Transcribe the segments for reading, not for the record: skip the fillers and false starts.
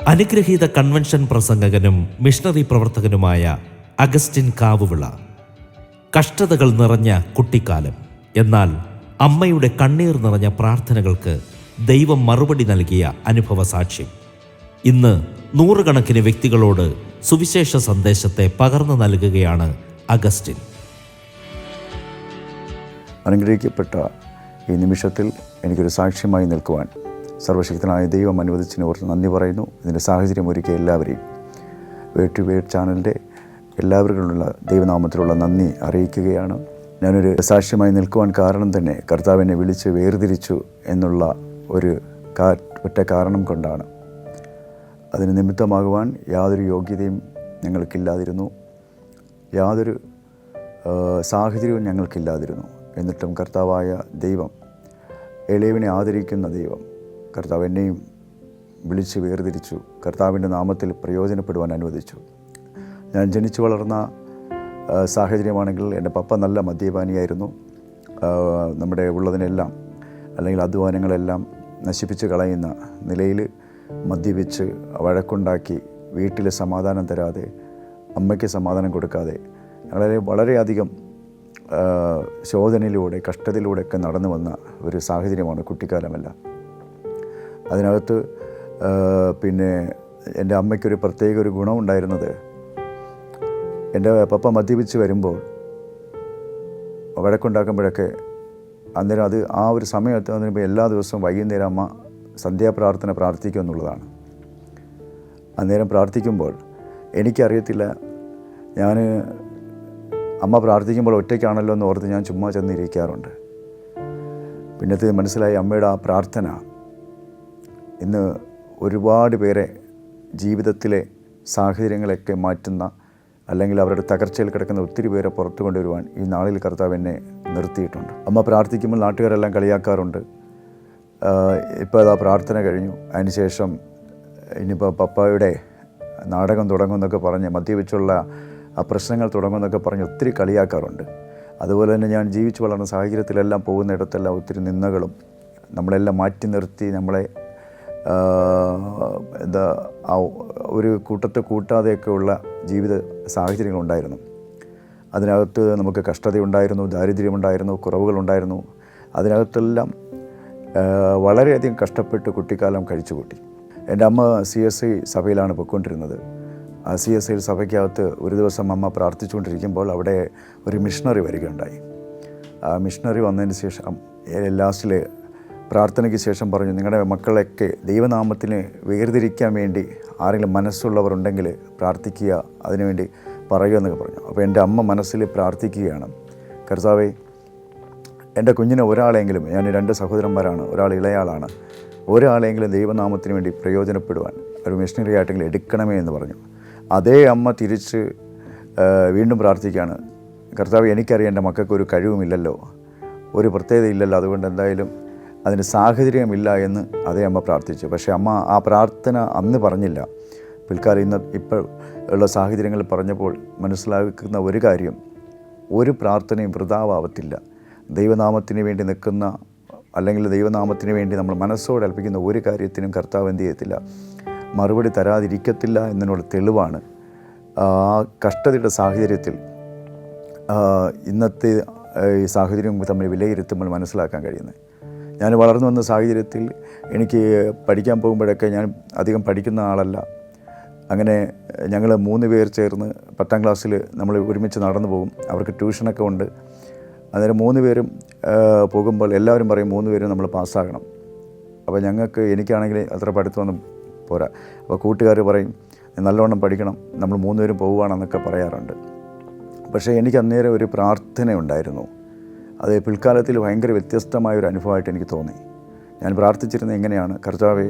അനുഗ്രഹീത convention പ്രസംഗകനും missionary പ്രവർത്തകനുമായ Augustine Kavuvila. കഷ്ടതകൾ നിറഞ്ഞ കുട്ടിക്കാലം, എന്നാൽ അമ്മയുടെ കണ്ണീർ നിറഞ്ഞ പ്രാർത്ഥനകൾക്ക് ദൈവം മറുപടി നൽകിയ അനുഭവ സാക്ഷ്യം. ഇന്ന് നൂറുകണക്കിന് വ്യക്തികളോട് സുവിശേഷ സന്ദേശത്തെ പകർന്നു നൽകുകയാണ് അഗസ്റ്റിൻ. അനുഗ്രഹിക്കപ്പെട്ട ഈ നിമിഷത്തിൽ എനിക്കൊരു സാക്ഷ്യമായി നിൽക്കുവാൻ സർവശക്തനായ ദൈവം അനുവദിച്ചതിന് ഓർത്ത് നന്ദി പറയുന്നു. ഇതിൻ്റെ സാഹചര്യം ഒരുക്കിയ എല്ലാവരെയും വേട്ട് ചാനലിൻ്റെ എല്ലാവർക്കുമുള്ള ദൈവനാമത്തിലുള്ള നന്ദി അറിയിക്കുകയാണ്. ഞാനൊരു സാക്ഷ്യമായി നിൽക്കുവാൻ കാരണം തന്നെ കർത്താവിനെ വിളിച്ച് വേർതിരിച്ചു എന്നുള്ള ഒരു ഒറ്റ കാരണം കൊണ്ടാണ്. അതിന് നിമിത്തമാകുവാൻ യാതൊരു യോഗ്യതയും ഞങ്ങൾക്കില്ലാതിരുന്നു, യാതൊരു സാഹചര്യവും ഞങ്ങൾക്കില്ലാതിരുന്നു. എന്നിട്ടും കർത്താവായ ദൈവം, എളിയവനെ ആദരിക്കുന്ന ദൈവം, കർത്താവ് എന്നെയും വിളിച്ച് വേർതിരിച്ചു, കർത്താവിൻ്റെ നാമത്തിൽ പ്രയോജനപ്പെടുവാൻ അനുവദിച്ചു. ഞാൻ ജനിച്ചു വളർന്ന സാഹചര്യമാണെങ്കിൽ എൻ്റെ പപ്പ നല്ല മദ്യപാനിയായിരുന്നു. നമ്മുടെ ഉള്ളതിനെല്ലാം അല്ലെങ്കിൽ അധ്വാനങ്ങളെല്ലാം നശിപ്പിച്ച് കളയുന്ന നിലയിൽ മദ്യപിച്ച് വഴക്കുണ്ടാക്കി വീട്ടിൽ സമാധാനം തരാതെ, അമ്മയ്ക്ക് സമാധാനം കൊടുക്കാതെ വളരെയധികം ശോധനയിലൂടെ കഷ്ടതയിലൂടെയൊക്കെ നടന്നു വന്ന ഒരു സാഹചര്യമാണ് കുട്ടിക്കാലമെല്ലാം. അതിനകത്ത് പിന്നെ എൻ്റെ അമ്മയ്ക്കൊരു പ്രത്യേക ഒരു ഗുണമുണ്ടായിരുന്നത്, എൻ്റെ പപ്പ മദ്യപിച്ച് വരുമ്പോൾ വഴക്കുണ്ടാക്കുമ്പോഴൊക്കെ അന്നേരം ആ ഒരു സമയത്ത് അതിന് എല്ലാ ദിവസവും വൈകുന്നേരം അമ്മ സന്ധ്യാപ്രാർത്ഥന പ്രാർത്ഥിക്കുക എന്നുള്ളതാണ്. അന്നേരം പ്രാർത്ഥിക്കുമ്പോൾ എനിക്കറിയത്തില്ല, ഞാൻ അമ്മ പ്രാർത്ഥിക്കുമ്പോൾ ഒറ്റയ്ക്കാണല്ലോ എന്ന് ഓർത്ത് ഞാൻ ചുമ്മാ ചെന്നിരിക്കാറുണ്ട്. പിന്നത്തെ മനസ്സിലായി, അമ്മയുടെ ആ പ്രാർത്ഥന ഇന്ന് ഒരുപാട് പേരെ ജീവിതത്തിലെ സാഹചര്യങ്ങളൊക്കെ മാറ്റുന്ന, അല്ലെങ്കിൽ അവരുടെ തകർച്ചയിൽ കിടക്കുന്ന ഒത്തിരി പേരെ പുറത്തു കൊണ്ടുവരുവാൻ ഈ നാളിൽ കർത്താവ് എന്നെ നിർത്തിയിട്ടുണ്ട്. അമ്മ പ്രാർത്ഥിക്കുമ്പോൾ നാട്ടുകാരെല്ലാം കളിയാക്കാറുണ്ട്. ഇപ്പോൾ അതാ പ്രാർത്ഥന കഴിഞ്ഞു, അതിനുശേഷം ഇനിയിപ്പോൾ പപ്പായുടെ നാടകം തുടങ്ങുമെന്നൊക്കെ പറഞ്ഞ്, മദ്യപിച്ചുള്ള ആ പ്രശ്നങ്ങൾ തുടങ്ങുമെന്നൊക്കെ പറഞ്ഞ് ഒത്തിരി കളിയാക്കാറുണ്ട്. അതുപോലെ തന്നെ ഞാൻ ജീവിച്ചു വളർന്ന സാഹചര്യത്തിലെല്ലാം പോകുന്നിടത്തെല്ലാം ഒത്തിരി നിന്ദകളും, നമ്മളെല്ലാം മാറ്റി നിർത്തി നമ്മളെ ഒരു കൂട്ടത്തെ കൂട്ടാതെയൊക്കെയുള്ള ജീവിത സാഹചര്യങ്ങളുണ്ടായിരുന്നു. അതിനകത്ത് നമുക്ക് കഷ്ടതയുണ്ടായിരുന്നു, ദാരിദ്ര്യമുണ്ടായിരുന്നു, കുറവുകളുണ്ടായിരുന്നു. അതിനകത്തെല്ലാം വളരെയധികം കഷ്ടപ്പെട്ട് കുട്ടിക്കാലം കഴിച്ചുകൂട്ടി. എൻ്റെ അമ്മ CSI സഭയിലാണ് പോയിക്കൊണ്ടിരുന്നത്. ആ CSI സഭയ്ക്കകത്ത് ഒരു ദിവസം അമ്മ പ്രാർത്ഥിച്ചുകൊണ്ടിരിക്കുമ്പോൾ അവിടെ ഒരു മിഷണറി വരികയുണ്ടായി. ആ മിഷണറി വന്നതിന് ശേഷം ലാസ്റ്റിൽ പ്രാർത്ഥനയ്ക്ക് ശേഷം പറഞ്ഞു, നിങ്ങളുടെ മക്കളൊക്കെ ദൈവനാമത്തിന് വേർതിരിക്കാൻ വേണ്ടി ആരെങ്കിലും മനസ്സുള്ളവരുണ്ടെങ്കിൽ പ്രാർത്ഥിക്കുക, അതിനുവേണ്ടി പറയുക എന്നൊക്കെ പറഞ്ഞു. അപ്പോൾ എൻ്റെ അമ്മ മനസ്സിൽ പ്രാർത്ഥിക്കുകയാണ്, കർത്താവേ, എൻ്റെ കുഞ്ഞിനെ ഒരാളെങ്കിലും, ഞാൻ 2 സഹോദരന്മാരാണ്, ഒരാൾ ഇളയാളാണ്, ഒരാളെങ്കിലും ദൈവനാമത്തിന് വേണ്ടി പ്രയോജനപ്പെടുവാൻ ഒരു മിഷണറി ആയിട്ടെങ്കിലും എടുക്കണമേ എന്ന് പറഞ്ഞു. അതേ അമ്മ തിരിച്ച് വീണ്ടും പ്രാർത്ഥിക്കുകയാണ്, കർത്താവ്, എനിക്കറിയാം എൻ്റെ മക്കൾക്ക് ഒരു കഴിവുമില്ലല്ലോ, ഒരു പ്രത്യേകത ഇല്ലല്ലോ, അതുകൊണ്ട് എന്തായാലും അതിന് സാഹചര്യമില്ല എന്ന് അതേ അമ്മ പ്രാർത്ഥിച്ചു. പക്ഷേ അമ്മ ആ പ്രാർത്ഥന അന്ന് പറഞ്ഞില്ല. പിൽക്കാലം ഇപ്പോൾ ഉള്ള സാഹചര്യങ്ങളിൽ പറഞ്ഞപ്പോൾ മനസ്സിലാക്കുന്ന ഒരു കാര്യം, ഒരു പ്രാർത്ഥനയും വൃഥാവാവത്തില്ല. ദൈവനാമത്തിന് വേണ്ടി നിൽക്കുന്ന, അല്ലെങ്കിൽ ദൈവനാമത്തിന് വേണ്ടി നമ്മൾ മനസ്സോടെ അർപ്പിക്കുന്ന ഒരു കാര്യത്തിനും കർത്താവ് എന്ത് ചെയ്യത്തില്ല, മറുപടി തരാതിരിക്കത്തില്ല എന്നതിനുള്ള തെളിവാണ് ആ കഷ്ടതയുടെ സാഹചര്യത്തിൽ ഇന്നത്തെ ഈ സാഹചര്യം തമ്മിൽ വിലയിരുത്തുമ്പോൾ മനസ്സിലാക്കാൻ കഴിയുന്നത്. ഞാൻ വളർന്നു വന്ന സാഹചര്യത്തിൽ എനിക്ക് പഠിക്കാൻ പോകുമ്പോഴൊക്കെ, ഞാൻ അധികം പഠിക്കുന്ന ആളല്ല, അങ്ങനെ ഞങ്ങൾ 3 പേർ ചേർന്ന് 10ാം ക്ലാസ്സിൽ നമ്മൾ ഒരുമിച്ച് നടന്നു പോകും. അവർക്ക് ട്യൂഷനൊക്കെ ഉണ്ട്. അന്നേരം 3 പേരും പോകുമ്പോൾ എല്ലാവരും പറയും 3 പേരും നമ്മൾ പാസ്സാകണം. അപ്പോൾ എനിക്കാണെങ്കിൽ അത്ര പഠിത്തമൊന്നും പോരാ. അപ്പോൾ കൂട്ടുകാർ പറയും, നല്ലവണ്ണം പഠിക്കണം, നമ്മൾ 3 പേരും പോവുകയാണെന്നൊക്കെ പറയാറുണ്ട്. പക്ഷേ എനിക്ക് അന്നേരം ഒരു പ്രാർത്ഥന ഉണ്ടായിരുന്നു. അത് പിൽക്കാലത്തിൽ ഭയങ്കര വ്യത്യസ്തമായൊരു അനുഭവമായിട്ട് എനിക്ക് തോന്നി. ഞാൻ പ്രാർത്ഥിച്ചിരുന്നത് എങ്ങനെയാണ്, കർത്താവേ,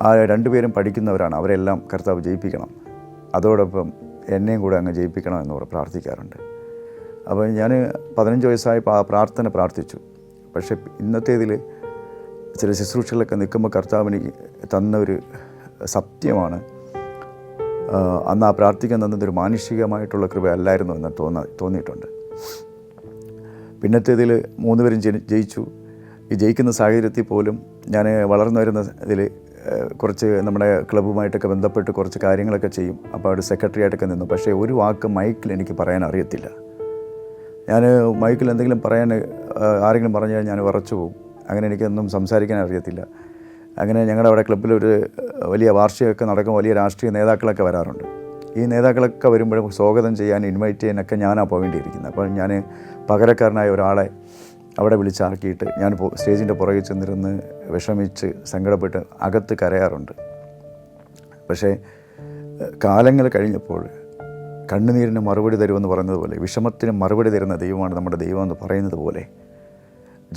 ആ 2 പേരും പഠിക്കുന്നവരാണ്, അവരെല്ലാം കർത്താവ് ജയിപ്പിക്കണം, അതോടൊപ്പം എന്നെയും കൂടെ അങ്ങ് ജയിപ്പിക്കണം എന്ന് പ്രാർത്ഥിക്കാറുണ്ട്. അപ്പോൾ ഞാൻ 15 വയസ്സായപ്പോൾ ആ പ്രാർത്ഥന പ്രാർത്ഥിച്ചു. പക്ഷേ ഇന്നത്തേതിൽ ചില ശുശ്രൂഷകളൊക്കെ നിൽക്കുമ്പോൾ കർത്താവിന് തന്ന ഒരു സത്യമാണ്, അന്ന് ആ പ്രാർത്ഥിക്കാൻ തന്നതൊരു മാനുഷികമായിട്ടുള്ള കൃപ അല്ലായിരുന്നു എന്ന് തോന്നിയിട്ടുണ്ട്. പിന്നത്തേതിൽ 3 പേരും ജയിച്ചു. ഈ ജയിക്കുന്ന സാഹചര്യത്തിൽ പോലും ഞാൻ വളർന്നു വരുന്ന ഇതിൽ കുറച്ച് നമ്മുടെ ക്ലബ്ബുമായിട്ടൊക്കെ ബന്ധപ്പെട്ട് കുറച്ച് കാര്യങ്ങളൊക്കെ ചെയ്യും. അപ്പോൾ അവിടെ സെക്രട്ടറി ആയിട്ടൊക്കെ നിന്നു. പക്ഷേ ഒരു വാക്ക് മൈക്കിൽ എനിക്ക് പറയാൻ അറിയത്തില്ല. ഞാൻ മൈക്കിൽ എന്തെങ്കിലും പറയാൻ ആരെങ്കിലും പറഞ്ഞു കഴിഞ്ഞാൽ ഞാൻ വിറച്ചു പോകും. അങ്ങനെ എനിക്കൊന്നും സംസാരിക്കാൻ അറിയത്തില്ല. അങ്ങനെ ഞങ്ങളുടെ അവിടെ ക്ലബ്ബിലൊരു വലിയ വാർഷികമൊക്കെ നടക്കും. വലിയ രാഷ്ട്രീയ നേതാക്കളൊക്കെ വരാറുണ്ട്. ഈ നേതാക്കളൊക്കെ വരുമ്പോഴും സ്വാഗതം ചെയ്യാൻ, ഇൻവൈറ്റ് ചെയ്യാനൊക്കെ ഞാനാണ് പോകേണ്ടിയിരിക്കുന്നത്. അപ്പോൾ ഞാൻ പകരക്കാരനായ ഒരാളെ അവിടെ വിളിച്ചാക്കിയിട്ട് ഞാൻ സ്റ്റേജിൻ്റെ പുറകിൽ ചെന്നിരുന്ന് വിഷമിച്ച് സങ്കടപ്പെട്ട് അകത്ത് കരയാറുണ്ട്. പക്ഷേ കാലങ്ങൾ കഴിഞ്ഞപ്പോൾ കണ്ണുനീരിന് മറുപടി തരുമെന്ന് പറയുന്നത് പോലെ, വിഷമത്തിന് മറുപടി തരുന്ന ദൈവമാണ് നമ്മുടെ ദൈവം എന്ന് പറയുന്നത് പോലെ,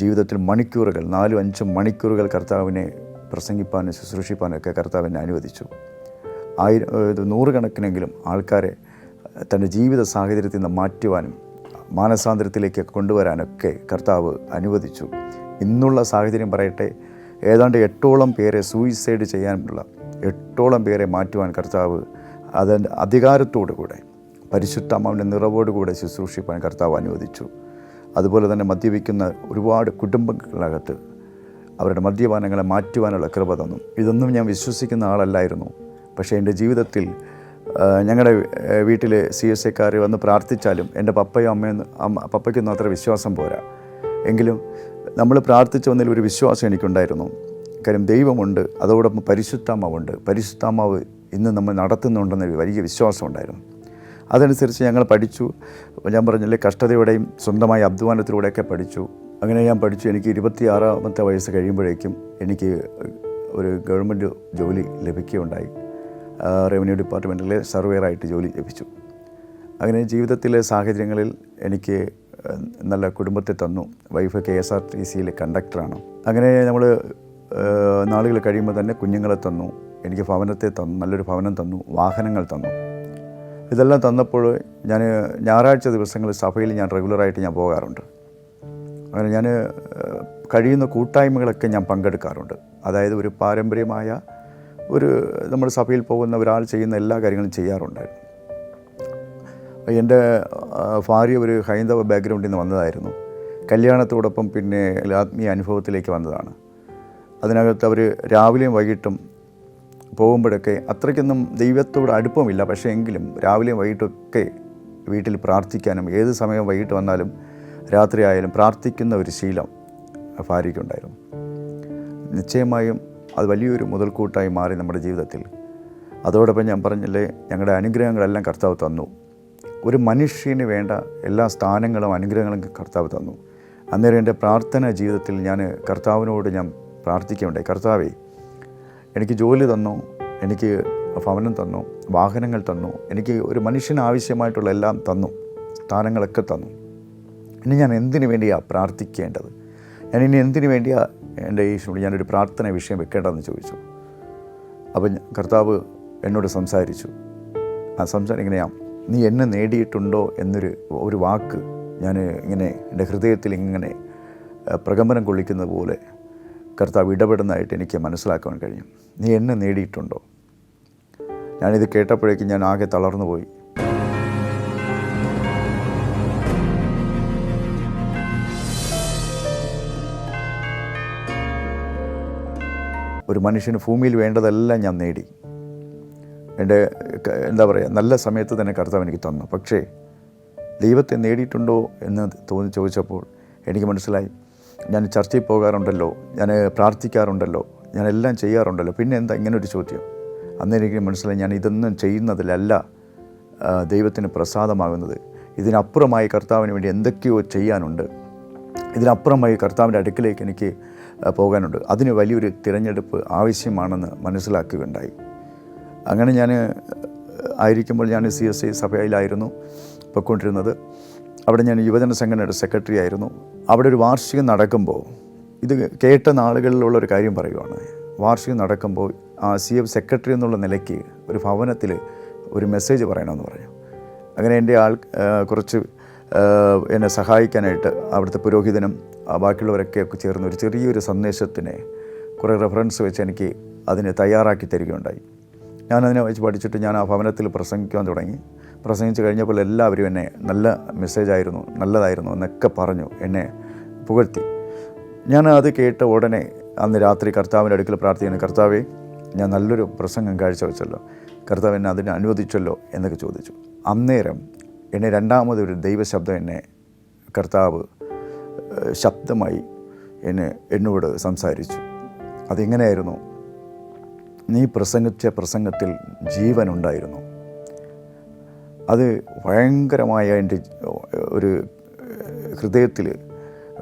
ജീവിതത്തിൽ മണിക്കൂറുകൾ 4-5 മണിക്കൂറുകൾ കർത്താവിനെ പ്രസംഗിപ്പാനും ശുശ്രൂഷിപ്പാനും ഒക്കെ കർത്താവിനെ അനുവദിച്ചു. 100കണക്കിനെങ്കിലും ആൾക്കാരെ തൻ്റെ ജീവിത സാഹചര്യത്തിൽ നിന്ന് മാറ്റുവാനും മാനസാന്തരത്തിലേക്ക് കൊണ്ടുവരാനൊക്കെ കർത്താവ് അനുവദിച്ചു. ഇന്നുള്ള സാഹചര്യം പറയട്ടെ, ഏതാണ്ട് 8ഓളം പേരെ സൂയിസൈഡ് ചെയ്യാനുള്ള 8ഓളം പേരെ മാറ്റുവാൻ കർത്താവ് അതിൻ്റെ അധികാരത്തോടു കൂടെ പരിശുദ്ധാത്മാവിൻ്റെ നിറവോടുകൂടെ ശുശ്രൂഷിപ്പാൻ കർത്താവ് അനുവദിച്ചു. അതുപോലെ തന്നെ മദ്യപിക്കുന്ന ഒരുപാട് കുടുംബങ്ങളകത്ത് അവരുടെ മദ്യപാനങ്ങളെ മാറ്റുവാനുള്ള കൃപ തന്നു. ഇതൊന്നും ഞാൻ വിശ്വസിക്കുന്ന ആളല്ലായിരുന്നു. പക്ഷേ എൻ്റെ ജീവിതത്തിൽ ഞങ്ങളുടെ വീട്ടിൽ CSAക്കാർ വന്ന് പ്രാർത്ഥിച്ചാലും എൻ്റെ പപ്പയ്ക്കൊന്നും അത്ര വിശ്വാസം പോരാ. എങ്കിലും നമ്മൾ പ്രാർത്ഥിച്ച ഒന്നിൽ ഒരു വിശ്വാസം എനിക്കുണ്ടായിരുന്നു. കാര്യം ദൈവമുണ്ട്, അതോടൊപ്പം പരിശുദ്ധാത്മാവുണ്ട്. പരിശുദ്ധാത്മാവ് ഇന്ന് നമ്മൾ നടത്തുന്നുണ്ടെന്നൊരു വലിയ വിശ്വാസം ഉണ്ടായിരുന്നു. അതനുസരിച്ച് ഞങ്ങൾ പഠിച്ചു. ഞാൻ പറഞ്ഞില്ലേ, കഷ്ടതയോടെയും സ്വന്തമായ അധ്വാനത്തിലൂടെയൊക്കെ പഠിച്ചു. അങ്ങനെ ഞാൻ പഠിച്ചു. എനിക്ക് 26-ാമത്തെ വയസ്സ് കഴിയുമ്പോഴേക്കും എനിക്ക് ഒരു ഗവൺമെൻറ് ജോലി ലഭിക്കുകയുണ്ടായി. റവന്യൂ ഡിപ്പാർട്ട്മെൻറ്റിലെ സർവേയറായിട്ട് ജോലി ലഭിച്ചു. അങ്ങനെ ജീവിതത്തിലെ സാഹചര്യങ്ങളിൽ എനിക്ക് നല്ല കുടുംബത്തെ തന്നു. വൈഫ് KSRTCയിൽ കണ്ടക്ടറാണ്. അങ്ങനെ നമ്മൾ നാളുകൾ കഴിയുമ്പോൾ തന്നെ കുഞ്ഞുങ്ങളെ തന്നു, എനിക്ക് ഭവനത്തെ തന്നു, നല്ലൊരു ഭവനം തന്നു, വാഹനങ്ങൾ തന്നു. ഇതെല്ലാം തന്നപ്പോൾ ഞാൻ ഞായറാഴ്ച ദിവസങ്ങളിൽ സഭയിൽ ഞാൻ റെഗുലറായിട്ട് ഞാൻ പോകാറുണ്ട്. അങ്ങനെ ഞാൻ കഴിയുന്ന കൂട്ടായ്മകളൊക്കെ ഞാൻ പങ്കെടുക്കാറുണ്ട്. അതായത് ഒരു പാരമ്പര്യമായ നമ്മുടെ സഭയിൽ പോകുന്ന ഒരാൾ ചെയ്യുന്ന എല്ലാ കാര്യങ്ങളും ചെയ്യാറുണ്ടായിരുന്നു. എൻ്റെ ഭാര്യ ഒരു ഹൈന്ദവ ബാക്ക്ഗ്രൗണ്ടിൽ നിന്ന് വന്നതായിരുന്നു. കല്യാണത്തോടൊപ്പം പിന്നെ ആത്മീയ അനുഭവത്തിലേക്ക് വന്നതാണ്. അതിനകത്ത് അവർ രാവിലെയും വൈകിട്ടും പോകുമ്പോഴൊക്കെ അത്രയ്ക്കൊന്നും ദൈവത്തോട് അടുപ്പമില്ല. പക്ഷേ എങ്കിലും രാവിലെയും വൈകിട്ടൊക്കെ വീട്ടിൽ പ്രാർത്ഥിക്കാനും, ഏത് സമയം വൈകിട്ട് വന്നാലും രാത്രി ആയാലും പ്രാർത്ഥിക്കുന്ന ഒരു ശീലം ഭാര്യയ്ക്കുണ്ടായിരുന്നു. നിശ്ചയമായും അത് വലിയൊരു മുതൽക്കൂട്ടായി മാറി നമ്മുടെ ജീവിതത്തിൽ. അതോടൊപ്പം ഞാൻ പറഞ്ഞില്ലേ, ഞങ്ങളുടെ അനുഗ്രഹങ്ങളെല്ലാം കർത്താവ് തന്നു. ഒരു മനുഷ്യന് വേണ്ട എല്ലാ സ്ഥാനങ്ങളും അനുഗ്രഹങ്ങളും കർത്താവ് തന്നു. അന്നേരം എൻ്റെ പ്രാർത്ഥന ജീവിതത്തിൽ ഞാൻ കർത്താവിനോട് ഞാൻ പ്രാർത്ഥിക്കുകയുണ്ടായി. കർത്താവേ, എനിക്ക് ജോലി തന്നു, എനിക്ക് ഭവനം തന്നു, വാഹനങ്ങൾ തന്നു, എനിക്ക് ഒരു മനുഷ്യന് ആവശ്യമായിട്ടുള്ള എല്ലാം തന്നു, സ്ഥാനങ്ങളൊക്കെ തന്നു. ഇനി ഞാൻ എന്തിനു വേണ്ടിയാണ് പ്രാർത്ഥിക്കേണ്ടത്? ഞാനിനി എന്തിനു വേണ്ടിയാണ് എൻ്റെ ഈശോയോട് ഞാനൊരു പ്രാർത്ഥന വിഷയം വെക്കേണ്ടതെന്ന് ചോദിച്ചു. അപ്പം കർത്താവ് എന്നോട് സംസാരിച്ചു. ആ സംസാരം ഇങ്ങനെയാണ്: നീ എന്നെ നേടിയിട്ടുണ്ടോ എന്നൊരു വാക്ക് ഞാൻ ഇങ്ങനെ എൻ്റെ ഹൃദയത്തിൽ ഇങ്ങനെ പ്രകമ്പനം കൊള്ളിക്കുന്നത് പോലെ കർത്താവ് ഇടപെടുന്നതായിട്ട് എനിക്ക് മനസ്സിലാക്കാൻ കഴിയും. നീ എന്നെ നേടിയിട്ടുണ്ടോ? ഞാനിത് കേട്ടപ്പോഴേക്കും ഞാൻ ആകെ തളർന്നു പോയി. ഒരു മനുഷ്യന് ഭൂമിയിൽ വേണ്ടതെല്ലാം ഞാൻ നേടി. എൻ്റെ നല്ല സമയത്ത് തന്നെ കർത്താവ് എനിക്ക് തന്നു. പക്ഷേ ദൈവത്തെ നേടിയിട്ടുണ്ടോ എന്ന് ചോദിച്ചപ്പോൾ എനിക്ക് മനസ്സിലായി, ഞാൻ ചർച്ചയിൽ പോകാറുണ്ടല്ലോ, ഞാൻ പ്രാർത്ഥിക്കാറുണ്ടല്ലോ, ഞാൻ എല്ലാം ചെയ്യാറുണ്ടല്ലോ, പിന്നെ എന്താ ഇങ്ങനൊരു ചോദ്യം? അന്ന് എനിക്ക് മനസ്സിലായി, ഞാൻ ഇതൊന്നും ചെയ്യുന്നതിലല്ല ദൈവത്തിന് പ്രസാദമാകുന്നത്. ഇതിനപ്പുറമായി കർത്താവിന് വേണ്ടി എന്തൊക്കെയോ ചെയ്യാനുണ്ട്. ഇതിനപ്പുറമായി കർത്താവിൻ്റെ അടുക്കിലേക്ക് എനിക്ക് പോകാനുണ്ട്. അതിന് വലിയൊരു തിരഞ്ഞെടുപ്പ് ആവശ്യമാണെന്ന് മനസ്സിലാക്കുകയുണ്ടായി. അങ്ങനെ ഞാൻ ആയിരിക്കുമ്പോൾ ഞാൻ CSI സഭയിലായിരുന്നു പോയിക്കൊണ്ടിരുന്നത്. അവിടെ ഞാൻ യുവജന സംഘടനയുടെ സെക്രട്ടറി ആയിരുന്നു. അവിടെ ഒരു വാർഷികം നടക്കുമ്പോൾ, ഇത് കേട്ട നാളുകളിലുള്ളൊരു കാര്യം പറയുവാണ്. വാർഷികം നടക്കുമ്പോൾ ആ CF സെക്രട്ടറി എന്നുള്ള നിലയ്ക്ക് ഒരു ഭവനത്തിൽ ഒരു മെസ്സേജ് പറയണമെന്ന് പറഞ്ഞു. അങ്ങനെ എൻ്റെ കുറച്ച് എന്നെ സഹായിക്കാനായിട്ട് അവിടുത്തെ പുരോഹിതനും ബാക്കിയുള്ളവരൊക്കെ ചേർന്ന് ഒരു ചെറിയൊരു സന്ദേശത്തിനെ കുറേ റെഫറൻസ് വെച്ച് എനിക്ക് അതിനെ തയ്യാറാക്കി തരികയുണ്ടായി. ഞാനതിനെ വെച്ച് പഠിച്ചിട്ട് ഞാൻ ആ ഭവനത്തിൽ പ്രസംഗിക്കാൻ തുടങ്ങി. പ്രസംഗിച്ച് കഴിഞ്ഞപ്പോൾ എല്ലാവരും എന്നെ നല്ല മെസ്സേജായിരുന്നു, നല്ലതായിരുന്നു എന്നൊക്കെ പറഞ്ഞു, എന്നെ പുകഴ്ത്തി. ഞാൻ അത് കേട്ട ഉടനെ അന്ന് രാത്രി കർത്താവിൻ്റെ അടുക്കൽ പ്രാർത്ഥിക്കുന്നു: കർത്താവേ, ഞാൻ നല്ലൊരു പ്രസംഗം കാഴ്ചവെച്ചല്ലോ, കർത്താവ് എന്നെ അതിനെ അനുവദിച്ചല്ലോ എന്നൊക്കെ ചോദിച്ചു. അന്നേരം എന്നെ രണ്ടാമതൊരു ദൈവശബ്ദം എന്നെ കർത്താവ് ശബ്ദമായി എന്നോട് സംസാരിച്ചു. അതെങ്ങനെയായിരുന്നു? നീ പ്രസംഗിച്ച പ്രസംഗത്തിൽ ജീവനുണ്ടായിരുന്നു. അത് ഭയങ്കരമായ എൻ്റെ ഒരു ഹൃദയത്തിൽ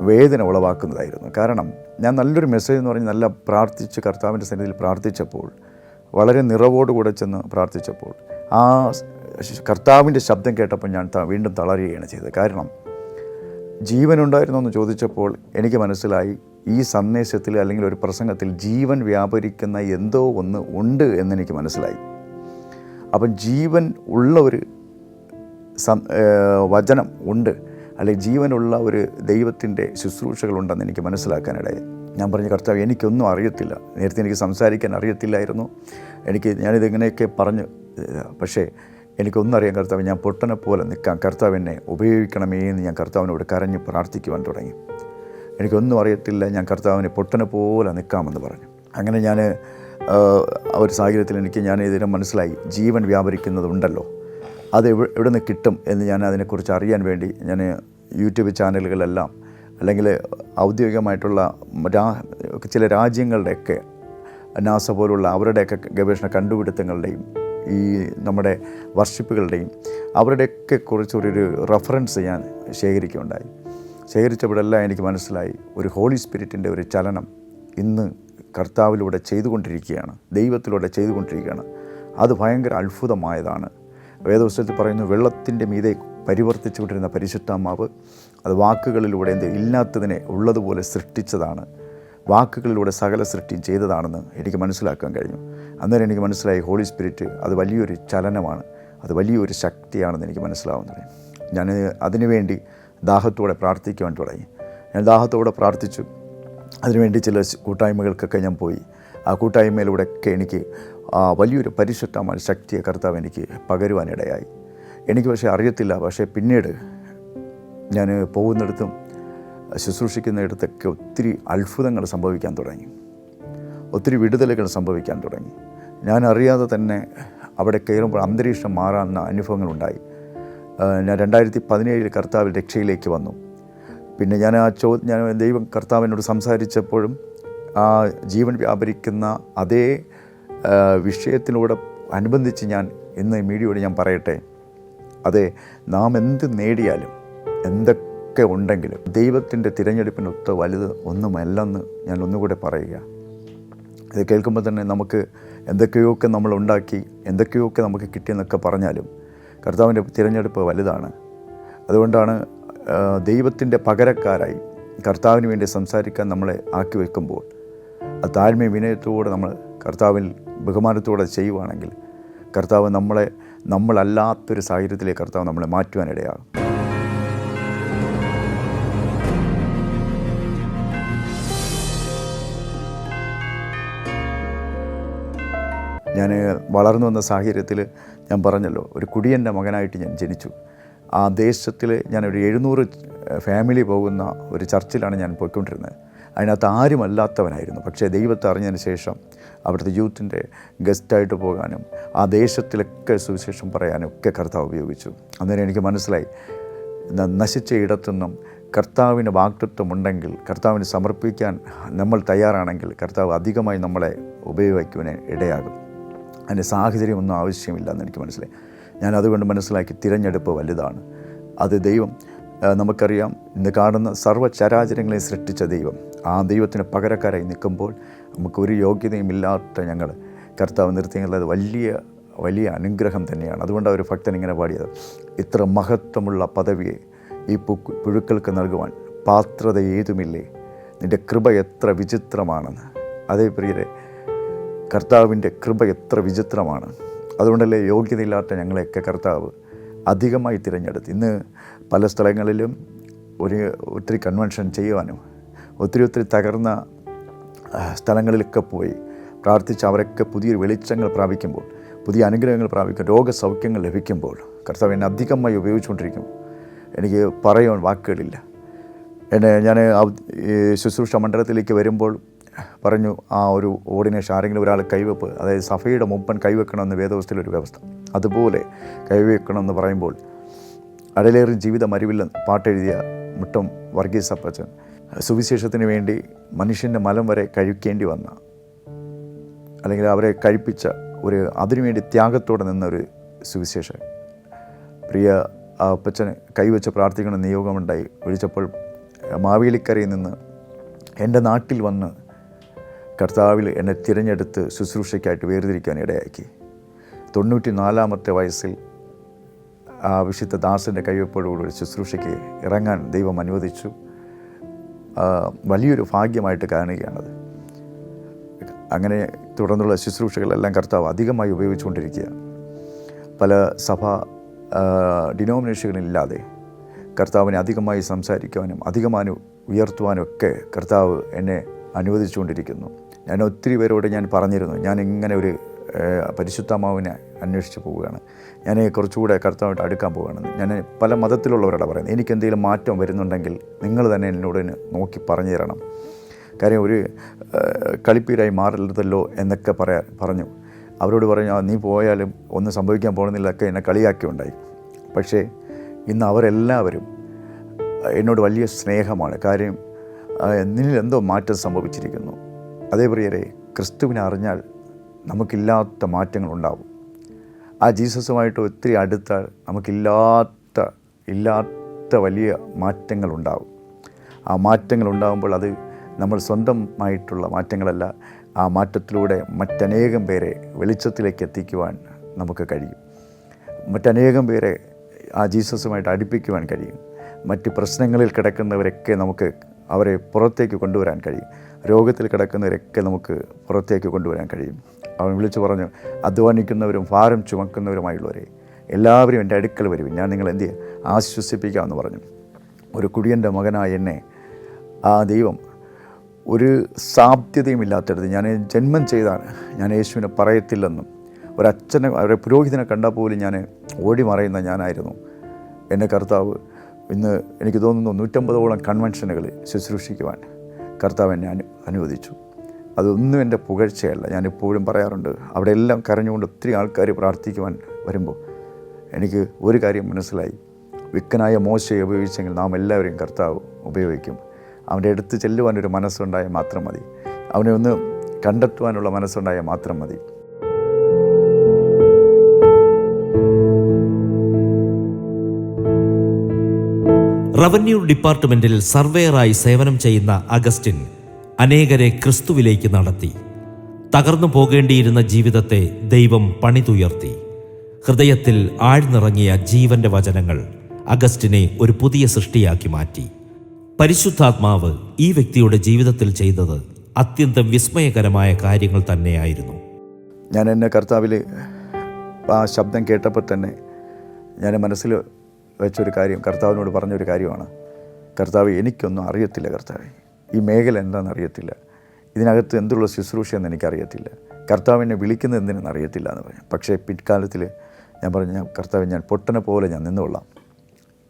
വേദന ഉളവാക്കുന്നതായിരുന്നു. കാരണം ഞാൻ നല്ലൊരു മെസ്സേജ് എന്ന് പറഞ്ഞ് നല്ല പ്രാർത്ഥിച്ച് കർത്താവിൻ്റെ സന്നിധിയിൽ പ്രാർത്ഥിച്ചപ്പോൾ, വളരെ നിറവോടുകൂടെ ചെന്ന് പ്രാർത്ഥിച്ചപ്പോൾ, ആ കർത്താവിൻ്റെ ശബ്ദം കേട്ടപ്പോൾ ഞാൻ വീണ്ടും തളരുകയാണ് ചെയ്തത്. കാരണം ജീവനുണ്ടായിരുന്നോ എന്ന് ചോദിച്ചപ്പോൾ എനിക്ക് മനസ്സിലായി, ഈ സന്ദേശത്തിൽ അല്ലെങ്കിൽ ഒരു പ്രസംഗത്തിൽ ജീവൻ വ്യാപരിക്കുന്ന എന്തോ ഒന്ന് ഉണ്ട് എന്നെനിക്ക് മനസ്സിലായി. അപ്പം ജീവൻ ഉള്ള ഒരു വചനം ഉണ്ട്, അല്ലെങ്കിൽ ജീവനുള്ള ഒരു ദൈവത്തിൻ്റെ ശുശ്രൂഷകളുണ്ടെന്ന് എനിക്ക് മനസ്സിലാക്കാനിടയായി. ഞാൻ പറഞ്ഞു, കർത്താവ് എനിക്കൊന്നും അറിയത്തില്ല, നേരത്തെ എനിക്ക് സംസാരിക്കാൻ അറിയത്തില്ലായിരുന്നു, ഞാനിതെങ്ങനെയൊക്കെ പറഞ്ഞു, പക്ഷേ എനിക്കൊന്നും അറിയാം കർത്താവ്, ഞാൻ പൊട്ടനെ പോലെ നിൽക്കാം, കർത്താവ് എന്നെ ഉപയോഗിക്കണമേ എന്ന് ഞാൻ കർത്താവിനോട് കരഞ്ഞ് പ്രാർത്ഥിക്കുവാൻ തുടങ്ങി. എനിക്കൊന്നും അറിയത്തില്ല, ഞാൻ കർത്താവിനെ പൊട്ടനെ പോലെ നിൽക്കാമെന്ന് പറഞ്ഞു. അങ്ങനെ ഞാൻ ഒരു സാഹചര്യത്തിൽ ഞാൻ ഇതിനെ മനസ്സിലായി, ജീവൻ വ്യാപരിക്കുന്നതുണ്ടല്ലോ, അത് എവിടെ നിന്ന് കിട്ടും എന്ന് ഞാൻ അതിനെക്കുറിച്ച് അറിയാൻ വേണ്ടി ഞാൻ യൂട്യൂബ് ചാനലുകളെല്ലാം, അല്ലെങ്കിൽ ഔദ്യോഗികമായിട്ടുള്ള ചില രാജ്യങ്ങളുടെയൊക്കെ നാസ പോലുള്ള അവരുടെയൊക്കെ ഗവേഷണ കണ്ടുപിടുത്തങ്ങളുടെയും ഈ നമ്മുടെ വർഷിപ്പുകളുടെയും അവരുടെയൊക്കെ കുറിച്ചൊരു റെഫറൻസ് ഞാൻ ശേഖരിക്കുകയുണ്ടായി. ശേഖരിച്ചപ്പോഴെല്ലാം എനിക്ക് മനസ്സിലായി, ഒരു ഹോളി സ്പിരിറ്റിൻ്റെ ഒരു ചലനം ഇന്ന് കർത്താവിലൂടെ ചെയ്തുകൊണ്ടിരിക്കുകയാണ്, ദൈവത്തിലൂടെ ചെയ്തുകൊണ്ടിരിക്കുകയാണ്. അത് ഭയങ്കര അത്ഭുതമായതാണ്. വേദപുസ്തകത്തിൽ പറയുന്നു, വെള്ളത്തിൻ്റെ മീതെ പരിവർത്തിച്ചുകൊണ്ടിരുന്ന പരിശുദ്ധാത്മാവ് അത് വാക്കുകളിലൂടെ ഇല്ലാത്തതിനെ ഉള്ളതുപോലെ സൃഷ്ടിച്ചതാണ്, വാക്കുകളിലൂടെ സകല സൃഷ്ടിയും ചെയ്തതാണെന്ന് എനിക്ക് മനസ്സിലാക്കാൻ കഴിഞ്ഞു. അന്നേരം എനിക്ക് മനസ്സിലായി, ഹോളി സ്പിരിറ്റ് അത് വലിയൊരു ചലനമാണ്, അത് വലിയൊരു ശക്തിയാണെന്ന് എനിക്ക് മനസ്സിലാവുന്നത്. ഞാൻ അതിനുവേണ്ടി ദാഹത്തോടെ പ്രാർത്ഥിക്കുവാൻ തുടങ്ങി. ഞാൻ ദാഹത്തോടെ പ്രാർത്ഥിച്ചു. അതിനുവേണ്ടി ചില കൂട്ടായ്മകൾക്കൊക്കെ ഞാൻ പോയി. ആ കൂട്ടായ്മയിലൂടെയൊക്കെ എനിക്ക് വലിയൊരു പരിശുദ്ധമായ ശക്തിയെ കർത്താവ് എനിക്ക് പകരുവാനിടയായി. എനിക്ക് പക്ഷേ അറിയത്തില്ല. പക്ഷേ പിന്നീട് ഞാൻ പോകുന്നിടത്തും ശുശ്രൂഷിക്കുന്നിടത്തൊക്കെ ഒത്തിരി അത്ഭുതങ്ങൾ സംഭവിക്കാൻ തുടങ്ങി, ഒത്തിരി വിടുതലുകൾ സംഭവിക്കാൻ തുടങ്ങി. ഞാൻ അറിയാതെ തന്നെ അവിടെ കയറുമ്പോൾ അന്തരീക്ഷം മാറാവുന്ന അനുഭവങ്ങളുണ്ടായി. ഞാൻ 2017 കർത്താവിൽ രക്ഷയിലേക്ക് വന്നു. പിന്നെ ഞാൻ ദൈവം കർത്താവിനോട് സംസാരിച്ചപ്പോഴും ആ ജീവൻ വ്യാപരിക്കുന്ന അതേ വിഷയത്തിനോട് അനുബന്ധിച്ച് ഞാൻ ഇന്ന് മീഡിയയോട് ഞാൻ പറയട്ടെ, അതെ, നാം എന്ത് നേടിയാലും എന്തൊക്കെ ഉണ്ടെങ്കിലും ദൈവത്തിൻ്റെ തിരഞ്ഞെടുപ്പിനൊത്ത് വലുത് ഒന്നുമല്ലെന്ന് ഞാൻ ഒന്നുകൂടെ പറയുക. ഇത് കേൾക്കുമ്പോൾ തന്നെ നമുക്ക് എന്തൊക്കെയൊക്കെ നമ്മൾ ഉണ്ടാക്കി, എന്തൊക്കെയൊക്കെ നമുക്ക് കിട്ടിയെന്നൊക്കെ പറഞ്ഞാലും കർത്താവിൻ്റെ തിരഞ്ഞെടുപ്പ് വലുതാണ്. അതുകൊണ്ടാണ് ദൈവത്തിൻ്റെ പകരക്കാരായി കർത്താവിന് വേണ്ടി സംസാരിക്കാൻ നമ്മളെ ആക്കി വയ്ക്കുമ്പോൾ താഴ്മയും വിനയത്തോടെ നമ്മൾ കർത്താവിൽ ബഹുമാനത്തോടെ ചെയ്യുവാണെങ്കിൽ കർത്താവ് നമ്മളല്ലാത്തൊരു സാഹചര്യത്തിലേക്ക് കർത്താവ് നമ്മളെ മാറ്റുവാനിടയാകും. ഞാൻ വളർന്നു വന്ന സാഹചര്യത്തിൽ ഞാൻ പറഞ്ഞല്ലോ, ഒരു കുടിയൻ്റെ മകനായിട്ട് ഞാൻ ജനിച്ചു. ആ ദേശത്തിൽ ഞാനൊരു 700 ഫാമിലി പോകുന്ന ഒരു ചർച്ചിലാണ് ഞാൻ പോയിക്കൊണ്ടിരുന്നത്. അതിനകത്ത് ആരുമല്ലാത്തവനായിരുന്നു. പക്ഷേ ദൈവത്തെ അറിഞ്ഞതിന് ശേഷം അവിടുത്തെ യൂത്തിൻ്റെ ഗസ്റ്റായിട്ട് പോകാനും ആ ദേശത്തിലൊക്കെ സുവിശേഷം പറയാനും ഒക്കെ കർത്താവ് ഉപയോഗിച്ചു. അന്നേരം എനിക്ക് മനസ്സിലായി, നശിച്ച ഇടത്തുനിന്നും കർത്താവിന് വാഗ്ദത്തമുണ്ടെങ്കിൽ, കർത്താവിന് സമർപ്പിക്കാൻ നമ്മൾ തയ്യാറാണെങ്കിൽ കർത്താവ് അധികമായി നമ്മളെ ഉപയോഗിക്കുവാൻ ഇടയാകും. അതിൻ്റെ സാഹചര്യമൊന്നും ആവശ്യമില്ലെന്ന് എനിക്ക് മനസ്സിലായി. ഞാൻ അതുകൊണ്ട് മനസ്സിലാക്കി, തിരഞ്ഞെടുപ്പ് വലുതാണ്. അത് ദൈവം, നമുക്കറിയാം, ഇന്ന് കാണുന്ന സർവ്വചരാചരങ്ങളെ സൃഷ്ടിച്ച ദൈവം, ആ ദൈവത്തിന് പകരക്കാരായി നിൽക്കുമ്പോൾ നമുക്കൊരു യോഗ്യതയും ഇല്ലാത്ത ഞങ്ങൾ കർത്താവ് നിർത്തിയുള്ളത് വലിയ വലിയ അനുഗ്രഹം തന്നെയാണ്. അതുകൊണ്ടാണ് ഒരു ഭക്തൻ ഇങ്ങനെ പാടിയത്, ഇത്ര മഹത്വമുള്ള പദവിയെ ഈ പുഴുക്കൾക്ക് നൽകുവാൻ പാത്രത ഏതുമില്ലേ, നിൻ്റെ കൃപ എത്ര വിചിത്രമാണെന്ന്. അതേ പ്രിയരെ, കർത്താവിൻ്റെ കൃപ എത്ര വിചിത്രമാണ്. അതുകൊണ്ടല്ലേ യോഗ്യതയില്ലാത്ത ഞങ്ങളെയൊക്കെ കർത്താവ് അധികമായി തിരഞ്ഞെടുത്ത്. ഇന്ന് പല സ്ഥലങ്ങളിലും ഒത്തിരി കൺവെൻഷൻ ചെയ്യുവാനും ഒത്തിരി തകർന്ന സ്ഥലങ്ങളിലൊക്കെ പോയി പ്രാർത്ഥിച്ച് അവരൊക്കെ പുതിയ വെളിച്ചങ്ങൾ പ്രാപിക്കുമ്പോൾ, പുതിയ അനുഗ്രഹങ്ങൾ പ്രാപിക്കും, രോഗസൗഖ്യങ്ങൾ ലഭിക്കുമ്പോൾ കർത്താവ് എന്നെ അധികമായി ഉപയോഗിച്ചുകൊണ്ടിരിക്കും. എനിക്ക് പറയുവാൻ വാക്കുകളില്ല. ഞാൻ ശുശ്രൂഷ മണ്ഡലത്തിലേക്ക് വരുമ്പോൾ പറഞ്ഞു ആ ഒരു ഓർഡിനേഷൻ ആരെങ്കിലും ഒരാൾ കൈവെപ്പ്, അതായത് സഭയുടെ മുമ്പൻ കൈവെക്കണമെന്ന് വേദവസ്ഥയിലൊരു വ്യവസ്ഥ, അതുപോലെ കൈവെക്കണമെന്ന് പറയുമ്പോൾ അടലേറും ജീവിത മരുവിൽ പാട്ടെഴുതിയ മുട്ടം വർഗീസ് അപ്പച്ചൻ സുവിശേഷത്തിന് വേണ്ടി മനുഷ്യൻ്റെ മലം വരെ കഴിക്കേണ്ടി വന്ന, അല്ലെങ്കിൽ അവരെ കഴിപ്പിച്ച അതിനുവേണ്ടി ത്യാഗത്തോടെ നിന്നൊരു സുവിശേഷൻ. പ്രിയ അപ്പച്ചന് കൈവച്ച് പ്രാർത്ഥിക്കണം നിയോഗമുണ്ടായി. വിളിച്ചപ്പോൾ മാവേലിക്കരയിൽ നിന്ന് എൻ്റെ നാട്ടിൽ വന്ന് കർത്താവിൽ എന്നെ തിരഞ്ഞെടുത്ത് ശുശ്രൂഷയ്ക്കായിട്ട് വേർതിരിക്കാൻ ഇടയാക്കി. 94 വയസ്സിൽ ആ വിശുദ്ധ ദാസൻ്റെ കൈവപ്പോടുകൂടി ശുശ്രൂഷയ്ക്ക് ഇറങ്ങാൻ ദൈവം അനുവദിച്ചു. വലിയൊരു ഭാഗ്യമായിട്ട് കാണുകയാണത്. അങ്ങനെ തുടർന്നുള്ള ശുശ്രൂഷകളെല്ലാം കർത്താവ് അധികമായി ഉപയോഗിച്ചുകൊണ്ടിരിക്കുക. പല സഭാ ഡിനോമിനേഷനുകളില്ലാതെ കർത്താവിനെ അധികമായി സംസാരിക്കുവാനും അധികമായി ഉയർത്തുവാനും ഒക്കെ കർത്താവ് എന്നെ അനുവദിച്ചുകൊണ്ടിരിക്കുന്നു. ഞാൻ ഒത്തിരി പേരോട് ഞാൻ പറഞ്ഞിരുന്നു, ഞാൻ ഇങ്ങനെ ഒരു പരിശുദ്ധാത്മാവിനെ അന്വേഷിച്ച് പോവുകയാണ്, ഞാൻ കുറച്ചുകൂടെ കർത്താവായിട്ട് അടുക്കാൻ പോവുകയാണ്. ഞാൻ പല മതത്തിലുള്ളവരോടാണ് പറയുന്നത്, എനിക്കെന്തെങ്കിലും മാറ്റം വരുന്നുണ്ടെങ്കിൽ നിങ്ങൾ തന്നെ എന്നോട് നോക്കി പറഞ്ഞു തരണം. കാര്യം ഒരു കളിപ്പീരായി മാറരുതല്ലോ എന്നൊക്കെ പറഞ്ഞു. അവരോട് പറഞ്ഞു നീ പോയാലും ഒന്നും സംഭവിക്കാൻ പോകുന്നില്ലൊക്കെ എന്നെ കളിയാക്കിയുണ്ടായി. പക്ഷേ ഇന്ന് അവരെല്ലാവരും എന്നോട് വലിയ സ്നേഹമാണ്. കാര്യം നിന്നിൽ എന്തോ മാറ്റം സംഭവിച്ചിരിക്കുന്നു. അതേ പ്രിയരെ, ക്രിസ്തുവിനെ അറിഞ്ഞാൽ നമുക്കില്ലാത്ത മാറ്റങ്ങളുണ്ടാവും. ആ ജീസസുമായിട്ട് ഒത്തിരി അടുത്താൽ നമുക്കില്ലാത്ത വലിയ മാറ്റങ്ങളുണ്ടാവും. ആ മാറ്റങ്ങളുണ്ടാകുമ്പോൾ അത് നമ്മൾ സ്വന്തമായിട്ടുള്ള മാറ്റങ്ങളല്ല, ആ മാറ്റത്തിലൂടെ മറ്റനേകം പേരെ വെളിച്ചത്തിലേക്ക് എത്തിക്കുവാൻ നമുക്ക് കഴിയും. മറ്റനേകം പേരെ ആ ജീസസുമായിട്ട് അടുപ്പിക്കുവാൻ കഴിയും. മറ്റ് പ്രശ്നങ്ങളിൽ കിടക്കുന്നവരൊക്കെ നമുക്ക് അവരെ പുറത്തേക്ക് കൊണ്ടുവരാൻ കഴിയും. രോഗത്തിൽ കിടക്കുന്നവരൊക്കെ നമുക്ക് പുറത്തേക്ക് കൊണ്ടുവരാൻ കഴിയും. അവൻ വിളിച്ചു പറഞ്ഞു, അധ്വാനിക്കുന്നവരും ഭാരം ചുമക്കുന്നവരുമായുള്ളവരെ എല്ലാവരും എൻ്റെ അടുക്കൽ വരും, ഞാൻ നിങ്ങളെ എന്ത് ആശ്വസിപ്പിക്കാമെന്ന് പറഞ്ഞു. ഒരു കുടിയൻ്റെ മകനായ എന്നെ ആ ദൈവം ഒരു സാധ്യതയും ഇല്ലാത്തടത്ത് ഞാൻ ജന്മം ചെയ്താണ് ഞാൻ യേശുവിനെ പറയത്തില്ലെന്നും, ഒരച്ഛനെ അവരെ പുരോഹിതനെ കണ്ടാൽ പോലും ഞാൻ ഓടി മറയുന്ന ഞാനായിരുന്നു. എൻ്റെ കർത്താവ് ഇന്ന് എനിക്ക് തോന്നുന്നു 150ഓളം കൺവെൻഷനുകളിൽ ശുശ്രൂഷിക്കുവാൻ കർത്താവ് എന്നെ അനുവദിച്ചു. അതൊന്നും എൻ്റെ പുകഴ്ചയല്ല. ഞാനിപ്പോഴും പറയാറുണ്ട്, അവിടെ എല്ലാം കരഞ്ഞുകൊണ്ട് ഒത്തിരി ആൾക്കാർ പ്രാർത്ഥിക്കുവാൻ വരുമ്പോൾ എനിക്ക് ഒരു കാര്യം മനസ്സിലായി, വിക്കനായ മോശയെ ഉപയോഗിച്ചെങ്കിൽ നാം എല്ലാവരെയും കർത്താവ് ഉപയോഗിക്കും. അവൻ്റെ അടുത്ത് ചെല്ലുവാനൊരു മനസ്സുണ്ടായാൽ മാത്രം മതി, അവനെ ഒന്ന് കണ്ടെത്തുവാനുള്ള മനസ്സുണ്ടായാൽ മാത്രം മതി. റവന്യൂ ഡിപ്പാർട്ട്മെൻറ്റിൽ സർവേയറായി സേവനം ചെയ്യുന്ന അഗസ്റ്റിൻ അനേകരെ ക്രിസ്തുവിലേക്ക് നടത്തി. തകർന്നു പോകേണ്ടിയിരുന്ന ജീവിതത്തെ ദൈവം പണിതുയർത്തി. ഹൃദയത്തിൽ ആഴ്ന്നിറങ്ങിയ ജീവന്റെ വചനങ്ങൾ അഗസ്റ്റിനെ ഒരു പുതിയ സൃഷ്ടിയാക്കി മാറ്റി. പരിശുദ്ധാത്മാവ് ഈ വ്യക്തിയുടെ ജീവിതത്തിൽ ചെയ്തത് അത്യന്തം വിസ്മയകരമായ കാര്യങ്ങൾ തന്നെയായിരുന്നു. ഞാൻ എന്നെ കർത്താവിൽ ആ ശബ്ദം കേട്ടപ്പോൾ തന്നെ ഞാൻ മനസ്സിൽ വെച്ചൊരു കാര്യം, കർത്താവിനോട് പറഞ്ഞൊരു കാര്യമാണ്, കർത്താവ് എനിക്കൊന്നും അറിയത്തില്ല, കർത്താവ് ഈ മേഖല എന്താണെന്ന് അറിയത്തില്ല, ഇതിനകത്ത് എന്തുള്ള ശുശ്രൂഷയെന്ന് എനിക്കറിയത്തില്ല, കർത്താവിനെ വിളിക്കുന്നത് എന്തിനെന്ന് അറിയത്തില്ല എന്ന് പറഞ്ഞു. പക്ഷേ പിൽക്കാലത്തിൽ ഞാൻ പറഞ്ഞു, കർത്താവ് ഞാൻ പൊട്ടനെ പോലെ ഞാൻ നിന്നുകൊള്ളാം,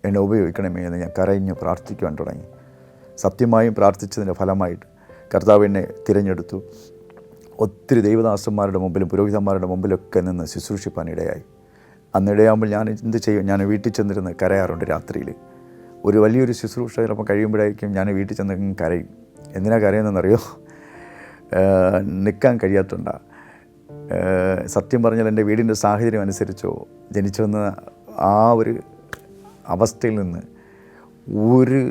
എന്നെ ഉപയോഗിക്കണമേ എന്ന് ഞാൻ കരഞ്ഞ് പ്രാർത്ഥിക്കുവാൻ തുടങ്ങി. സത്യമായും പ്രാർത്ഥിച്ചതിൻ്റെ ഫലമായിട്ട് കർത്താവ് എന്നെ തിരഞ്ഞെടുത്തു. ഒത്തിരി ദൈവദാസന്മാരുടെ മുമ്പിലും പുരോഹിതന്മാരുടെ മുമ്പിലൊക്കെ നിന്ന് ശുശ്രൂഷിപ്പാൻ ഇടയായി. അന്നിടയാകുമ്പോൾ ഞാൻ എന്ത് ചെയ്യും, ഞാൻ വീട്ടിൽ ചെന്നിരുന്ന് കരയാറുണ്ട്. രാത്രിയിൽ ഒരു വലിയൊരു ശുശ്രൂഷ ചിലപ്പോൾ കഴിയുമ്പോഴായിരിക്കും ഞാൻ വീട്ടിൽ ചെന്ന് കരയും. എന്തിനാണ് കരയുന്നതെന്നറിയോ? നിൽക്കാൻ കഴിയാത്തതുകൊണ്ടാണ്. സത്യം പറഞ്ഞാൽ എൻ്റെ വീടിൻ്റെ സാഹചര്യം അനുസരിച്ചോ ജനിച്ചു വന്ന ആ ഒരു അവസ്ഥയിൽ നിന്ന് ഒരു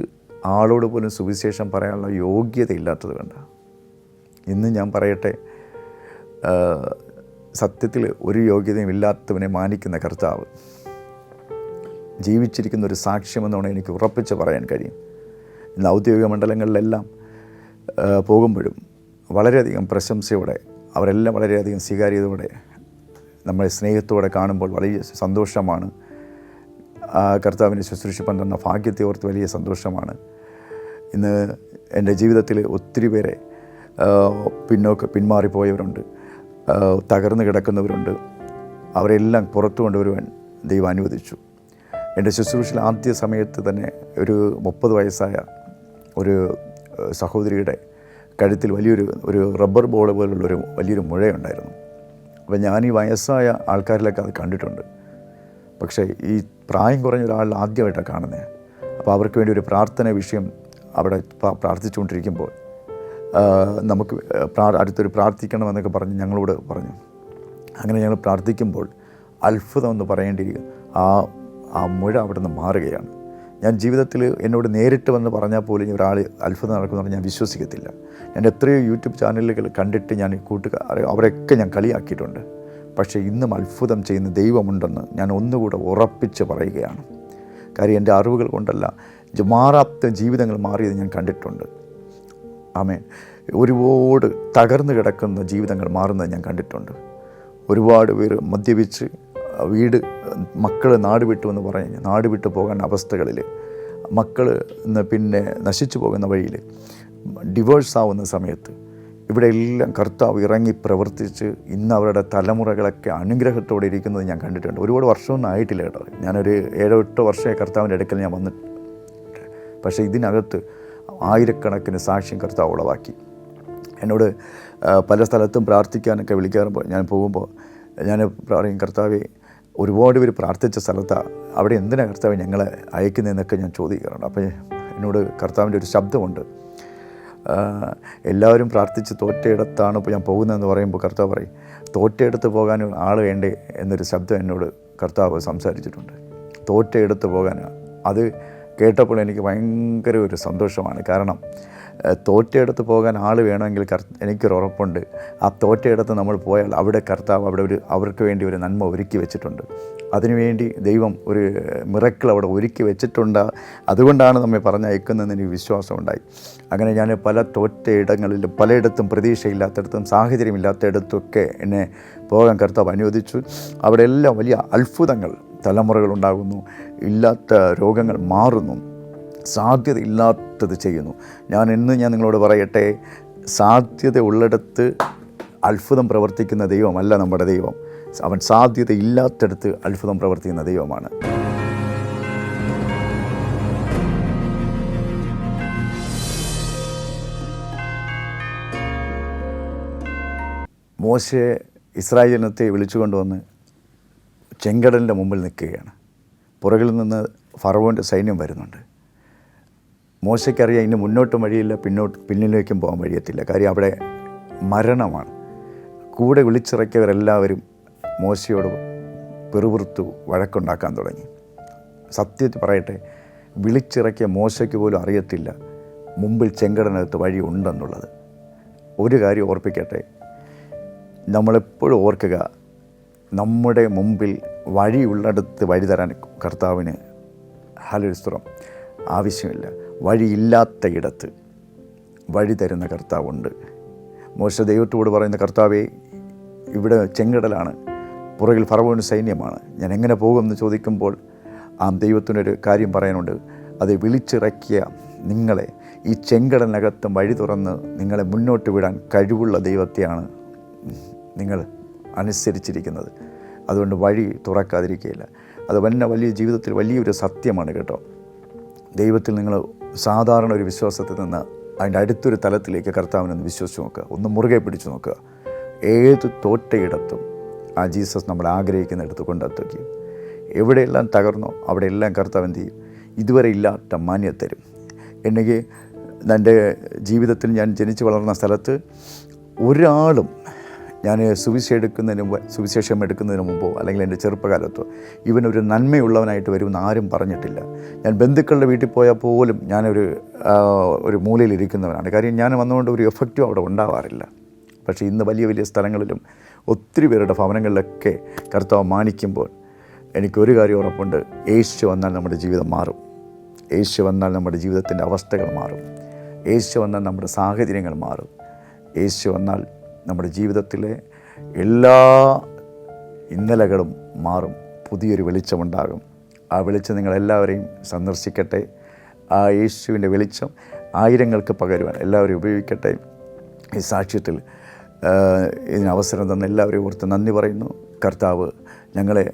ആളോട് പോലും സുവിശേഷം പറയാനുള്ള യോഗ്യത ഇല്ലാത്തത് കൊണ്ട് ഇന്ന് ഞാൻ പറയട്ടെ, സത്യത്തിൽ ഒരു യോഗ്യതയും ഇല്ലാത്തവനെ മാനിക്കുന്ന കർത്താവ് ജീവിച്ചിരിക്കുന്ന ഒരു സാക്ഷ്യമെന്നാണ് എനിക്ക് ഉറപ്പിച്ച് പറയാൻ കഴിയും. ഇന്ന് ഔദ്യോഗിക മണ്ഡലങ്ങളിലെല്ലാം പോകുമ്പോഴും വളരെയധികം പ്രശംസയോടെ അവരെല്ലാം വളരെയധികം സ്വീകാര്യതയോടെ നമ്മളെ സ്നേഹത്തോടെ കാണുമ്പോൾ വലിയ സന്തോഷമാണ്. കർത്താവിനെ ശുശ്രൂഷിപ്പാൻ തന്ന ഭാഗ്യത്തെ ഓർത്ത് വലിയ സന്തോഷമാണ്. ഇന്ന് എൻ്റെ ജീവിതത്തിൽ ഒത്തിരി പേരെ പിന്മാറിപ്പോയവരുണ്ട്, തകർന്നു കിടക്കുന്നവരുണ്ട്. അവരെല്ലാം പുറത്തു കൊണ്ടുവരുവാൻ ദൈവം അനുവദിച്ചു. എൻ്റെ ശുശ്രൂഷയിൽ ആദ്യ സമയത്ത് തന്നെ ഒരു 30 വയസ്സായ ഒരു സഹോദരിയുടെ കഴുത്തിൽ ഒരു റബ്ബർ ബോൾ പോലുള്ളൊരു വലിയൊരു മുഴയുണ്ടായിരുന്നു. അപ്പോൾ ഞാൻ ഈ വയസ്സായ ആൾക്കാരിലൊക്കെ അത് കണ്ടിട്ടുണ്ട്. പക്ഷേ ഈ പ്രായം കുറഞ്ഞ ഒരാൾ ആദ്യമായിട്ടാണ് കാണുന്നത്. അപ്പോൾ അവർക്ക് വേണ്ടി ഒരു പ്രാർത്ഥന വിഷയം അവിടെ പ്രാർത്ഥിച്ചുകൊണ്ടിരിക്കുമ്പോൾ നമുക്ക് അടുത്തൊരു പ്രാർത്ഥിക്കണമെന്നൊക്കെ പറഞ്ഞ് ഞങ്ങളോട് പറഞ്ഞു. അങ്ങനെ ഞങ്ങൾ പ്രാർത്ഥിക്കുമ്പോൾ അത്ഭുതം എന്ന് പറയേണ്ടിയിരിക്കും, ആ മുഴ അവിടെ നിന്ന് മാറുകയാണ്. ഞാൻ ജീവിതത്തിൽ എന്നോട് നേരിട്ട് വന്ന് പറഞ്ഞാൽ പോലും ഒരാൾ അത്ഭുതം നടക്കുമെന്ന് പറഞ്ഞാൽ ഞാൻ വിശ്വസിക്കത്തില്ല. ഞാൻ എത്രയോ യൂട്യൂബ് ചാനലുകൾ കണ്ടിട്ട് ഞാൻ അവരൊക്കെ ഞാൻ കളിയാക്കിയിട്ടുണ്ട്. പക്ഷേ ഇന്നും അത്ഭുതം ചെയ്യുന്ന ദൈവമുണ്ടെന്ന് ഞാൻ ഒന്നുകൂടെ ഉറപ്പിച്ച് പറയുകയാണ്. കാര്യം എൻ്റെ അറിവുകൾ കൊണ്ടല്ല, മാറാത്ത ജീവിതങ്ങൾ മാറിയത് ഞാൻ കണ്ടിട്ടുണ്ട്. ആമേൻ. ഒരുപാട് തകർന്നു കിടക്കുന്ന ജീവിതങ്ങൾ മാറുന്നത് ഞാൻ കണ്ടിട്ടുണ്ട്. ഒരുപാട് പേര് മദ്യപിച്ച് മക്കൾ നാട് വിട്ടു എന്ന് പറഞ്ഞ് നാട് വിട്ടു പോകുന്ന അവസ്ഥകളിൽ, മക്കൾ പിന്നെ നശിച്ചു പോകുന്ന വഴിയിൽ, ഡിവോഴ്സ് ആവുന്ന സമയത്ത് ഇവിടെ എല്ലാം കർത്താവ് ഇറങ്ങി പ്രവർത്തിച്ച് ഇന്ന് അവരുടെ തലമുറകളൊക്കെ അനുഗ്രഹത്തോടെ ഇരിക്കുന്നത് ഞാൻ കണ്ടിട്ടുണ്ട്. ഒരുപാട് വർഷമൊന്നും ആയിട്ടില്ല കേട്ടോ. ഞാനൊരു 7-8 വർഷമായി കർത്താവിൻ്റെ അടുക്കൽ ഞാൻ വന്നിട്ട്. പക്ഷേ ഇതിനകത്ത് ആയിരക്കണക്കിന് സാക്ഷ്യം കർത്താവ് ഉളവാക്കി. എന്നോട് പല സ്ഥലത്തും പ്രാർത്ഥിക്കാനൊക്കെ വിളിക്കാറുമ്പോൾ ഞാൻ പോകുമ്പോൾ ഞാൻ പറയും, കർത്താവേ, ഒരുപാട് പേര് പ്രാർത്ഥിച്ച സ്ഥലത്താണ്, അവിടെ എന്തിനാണ് കർത്താവ് ഞങ്ങളെ അയക്കുന്നതെന്നൊക്കെ ഞാൻ ചോദിക്കാറുണ്ട്. അപ്പോൾ എന്നോട് കർത്താവിൻ്റെ ഒരു ശബ്ദമുണ്ട്, എല്ലാവരും പ്രാർത്ഥിച്ച് തോറ്റയിടത്താണ് ഇപ്പോൾ ഞാൻ പോകുന്നതെന്ന് പറയുമ്പോൾ കർത്താവ് പറയും, തോറ്റയിടത്ത് പോകാനും ആൾ വേണ്ടേ എന്നൊരു ശബ്ദം എന്നോട് കർത്താവ് സംസാരിച്ചിട്ടുണ്ട്. തോറ്റയിടത്ത് പോകാൻ അത് കേട്ടപ്പോൾ എനിക്ക് ഭയങ്കര ഒരു സന്തോഷമാണ്. കാരണം തോറ്റയിടത്ത് പോകാൻ ആൾ വേണമെങ്കിൽ എനിക്കൊരു ഉറപ്പുണ്ട്, ആ തോറ്റയിടത്ത് നമ്മൾ പോയാൽ അവിടെ കർത്താവ് അവർക്ക് വേണ്ടി ഒരു നന്മ ഒരുക്കി വെച്ചിട്ടുണ്ട്. അതിനുവേണ്ടി ദൈവം ഒരു മിറക്കിൾ അവിടെ ഒരുക്കി വെച്ചിട്ടുണ്ട്. അതുകൊണ്ടാണ് നമ്മെ പറഞ്ഞയക്കുന്നതെന്ന് എനിക്ക് വിശ്വാസമുണ്ടായി. അങ്ങനെ ഞാൻ പല തോറ്റയിടങ്ങളിലും, പലയിടത്തും പ്രതീക്ഷയില്ലാത്തയിടത്തും സാഹചര്യമില്ലാത്തയിടത്തുമൊക്കെ എന്നെ പോകാൻ കർത്താവ് അനുവദിച്ചു. അവിടെ എല്ലാം വലിയ അത്ഭുതങ്ങൾ, തലമുറകളുണ്ടാകുന്നു, ഇല്ലാത്ത രോഗങ്ങൾ മാറുന്നു, സാധ്യത ഇല്ലാത്തത് ചെയ്യുന്നു. ഞാൻ നിങ്ങളോട് പറയട്ടെ, സാധ്യത ഉള്ളിടത്ത് അത്ഭുതം പ്രവർത്തിക്കുന്ന ദൈവമല്ല നമ്മുടെ ദൈവം. അവൻ സാധ്യത ഇല്ലാത്തടത്ത് അത്ഭുതം പ്രവർത്തിക്കുന്ന ദൈവമാണ്. മോശെ ഇസ്രായേൽ ജനത്തെ വിളിച്ചുകൊണ്ടുവന്ന് ചെങ്കടലിൻ്റെ മുമ്പിൽ നിൽക്കുകയാണ്. പുറകിൽ നിന്ന് ഫറവോൻ്റെ സൈന്യം വരുന്നുണ്ട്. മോശയ്ക്കറിയാം ഇനി മുന്നോട്ടും വഴിയില്ല, പിന്നിലേക്കും പോകാൻ വഴിയത്തില്ല. കാര്യം അവിടെ മരണമാണ്. കൂടെ വിളിച്ചിറക്കിയവരെല്ലാവരും മോശയോട് പെറുപിറുത്തു വഴക്കുണ്ടാക്കാൻ തുടങ്ങി. സത്യത്തിൽ പറയട്ടെ, വിളിച്ചിറക്കിയ മോശയ്ക്ക് പോലും അറിയത്തില്ല മുമ്പിൽ ചെങ്കടലിനകത്ത് വഴി ഉണ്ടെന്നുള്ളത്. ഒരു കാര്യം ഓർപ്പിക്കട്ടെ, നമ്മളെപ്പോഴും ഓർക്കുക, നമ്മുടെ മുമ്പിൽ വഴിയുള്ളിടത്ത് വഴി തരാൻ കർത്താവിന് ഹല്ലേലൂയ ആവശ്യമില്ല. വഴിയില്ലാത്ത ഇടത്ത് വഴി തരുന്ന കർത്താവുണ്ട്. മോശ ദൈവത്തോട് പറയുന്ന, കർത്താവേ, ഇവിടെ ചെങ്കടലാണ്, പുറകിൽ ഫറവോന് സൈന്യമാണ്, ഞാൻ എങ്ങനെ പോകുമെന്ന് ചോദിക്കുമ്പോൾ ആ ദൈവത്തിനൊരു കാര്യം പറയാനുണ്ട്. അത് വിളിച്ചിറക്കിയ നിങ്ങളെ ഈ ചെങ്കടലിനകത്തും വഴി തുറന്ന് നിങ്ങളെ മുന്നോട്ട് വിടാൻ കഴിവുള്ള ദൈവത്തെയാണ് നിങ്ങൾ അനുസരിച്ചിരിക്കുന്നത്. അതുകൊണ്ട് വഴി തുറക്കാതിരിക്കുകയില്ല. അത് വലിയ ജീവിതത്തിൽ വലിയൊരു സത്യമാണ് കേട്ടോ. ദൈവത്തിൽ നിങ്ങൾ സാധാരണ ഒരു വിശ്വാസത്തിൽ നിന്ന് അതിൻ്റെ അടുത്തൊരു തലത്തിലേക്ക് കർത്താവിനൊന്ന് വിശ്വസിച്ച് നോക്കുക, ഒന്ന് മുറുകെ പിടിച്ചു നോക്കുക. ഏത് തോറ്റയിടത്തും ആ ജീസസ് നമ്മൾ ആഗ്രഹിക്കുന്നിടത്ത് കൊണ്ടെത്തിക്കും. എവിടെയെല്ലാം തകർന്നോ അവിടെയെല്ലാം കർത്താവ് എന്ത് ചെയ്യും? ഇതുവരെ ഇല്ലാത്ത മാന്യത തരും. എനിക്ക് എൻ്റെ ജീവിതത്തിൽ ഞാൻ ജനിച്ചു വളർന്ന സ്ഥലത്ത് ഒരാളും ഞാൻ സുവിശേഷം എടുക്കുന്നതിന് മുമ്പോ അല്ലെങ്കിൽ എൻ്റെ ചെറുപ്പകാലത്തോ ഇവനൊരു നന്മയുള്ളവനായിട്ട് വരുമെന്ന് ആരും പറഞ്ഞിട്ടില്ല. ഞാൻ ബന്ധുക്കളുടെ വീട്ടിൽ പോയാൽ പോലും ഞാനൊരു മൂലയിലിരിക്കുന്നവനാണ്. കാര്യം ഞാൻ വന്നുകൊണ്ട് ഒരു എഫക്റ്റും അവിടെ ഉണ്ടാവാറില്ല. പക്ഷേ ഇന്ന് വലിയ വലിയ സ്ഥലങ്ങളിലും ഒത്തിരി പേരുടെ ഭവനങ്ങളിലൊക്കെ കർത്താവ് മാനിക്കുമ്പോൾ എനിക്കൊരു കാര്യം ഉറപ്പുണ്ട്, യേശു വന്നാൽ നമ്മുടെ ജീവിതം മാറും. യേശു വന്നാൽ നമ്മുടെ ജീവിതത്തിൻ്റെ അവസ്ഥകൾ മാറും. യേശു വന്നാൽ നമ്മുടെ സാഹചര്യങ്ങൾ മാറും. യേശു വന്നാൽ നമ്മുടെ ജീവിതത്തിലെ എല്ലാ ഇന്നലകളും മാറും. പുതിയൊരു വെളിച്ചമുണ്ടാകും. ആ വെളിച്ചം നിങ്ങളെല്ലാവരെയും സന്ദർശിക്കട്ടെ. ആ യേശുവിൻ്റെ വെളിച്ചം ആയിരങ്ങൾക്ക് പകരുവാൻ എല്ലാവരും ഉപയോഗിക്കട്ടെ. ഈ സാക്ഷ്യത്തിൽ ഇതിന് അവസരം തന്ന എല്ലാവരെയും ഓർത്ത് നന്ദി പറയുന്നു. കർത്താവ് ഞങ്ങളെ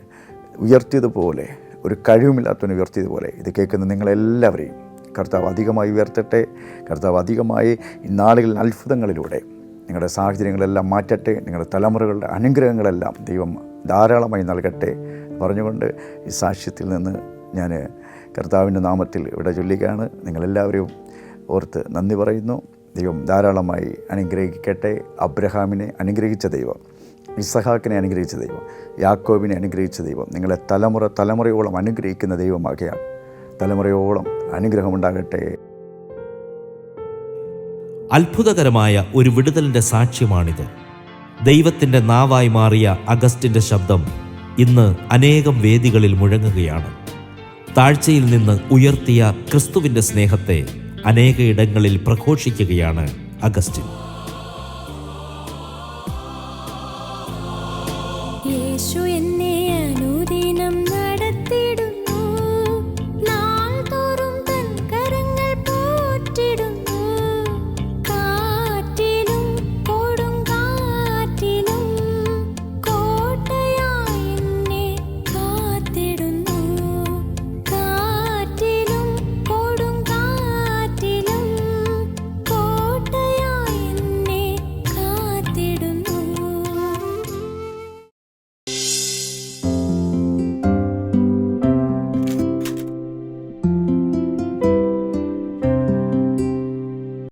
ഉയർത്തിയതുപോലെ, ഒരു കഴിവുമില്ലാത്തവനെ ഉയർത്തിയതുപോലെ ഇത് കേൾക്കുന്ന നിങ്ങളെല്ലാവരെയും കർത്താവ് അധികമായി ഉയർത്തട്ടെ. കർത്താവ് അധികമായി ഇന്നാളുകളിൽ അത്ഭുതങ്ങളിലൂടെ നിങ്ങളുടെ സാഹചര്യങ്ങളെല്ലാം മാറ്റട്ടെ. നിങ്ങളുടെ തലമുറകളുടെ അനുഗ്രഹങ്ങളെല്ലാം ദൈവം ധാരാളമായി നൽകട്ടെ പറഞ്ഞുകൊണ്ട് ഈ സാക്ഷ്യത്തിൽ നിന്ന് ഞാൻ കർത്താവിൻ്റെ നാമത്തിൽ ഇവിടെ ചൊല്ലുകയാണ്. നിങ്ങളെല്ലാവരും ഓർത്ത് നന്ദി പറയുന്നു. ദൈവം ധാരാളമായി അനുഗ്രഹിക്കട്ടെ. അബ്രഹാമിനെ അനുഗ്രഹിച്ച ദൈവം, ഇസഹാക്കിനെ അനുഗ്രഹിച്ച ദൈവം, യാക്കോബിനെ അനുഗ്രഹിച്ച ദൈവം നിങ്ങളെ തലമുറയോളം അനുഗ്രഹിക്കുന്ന ദൈവമാകയാൽ തലമുറയോളം അനുഗ്രഹമുണ്ടാകട്ടെ. അത്ഭുതകരമായ ഒരു വിടുതലിൻ്റെ സാക്ഷ്യമാണിത്. ദൈവത്തിൻ്റെ നാവായി മാറിയ അഗസ്റ്റിൻ്റെ ശബ്ദം ഇന്ന് അനേകം വേദികളിൽ മുഴങ്ങുകയാണ്. താഴ്ചയിൽ നിന്ന് ഉയർത്തിയ ക്രിസ്തുവിൻ്റെ സ്നേഹത്തെ അനേക ഇടങ്ങളിൽ പ്രഘോഷിക്കുകയാണ് അഗസ്റ്റിൻ.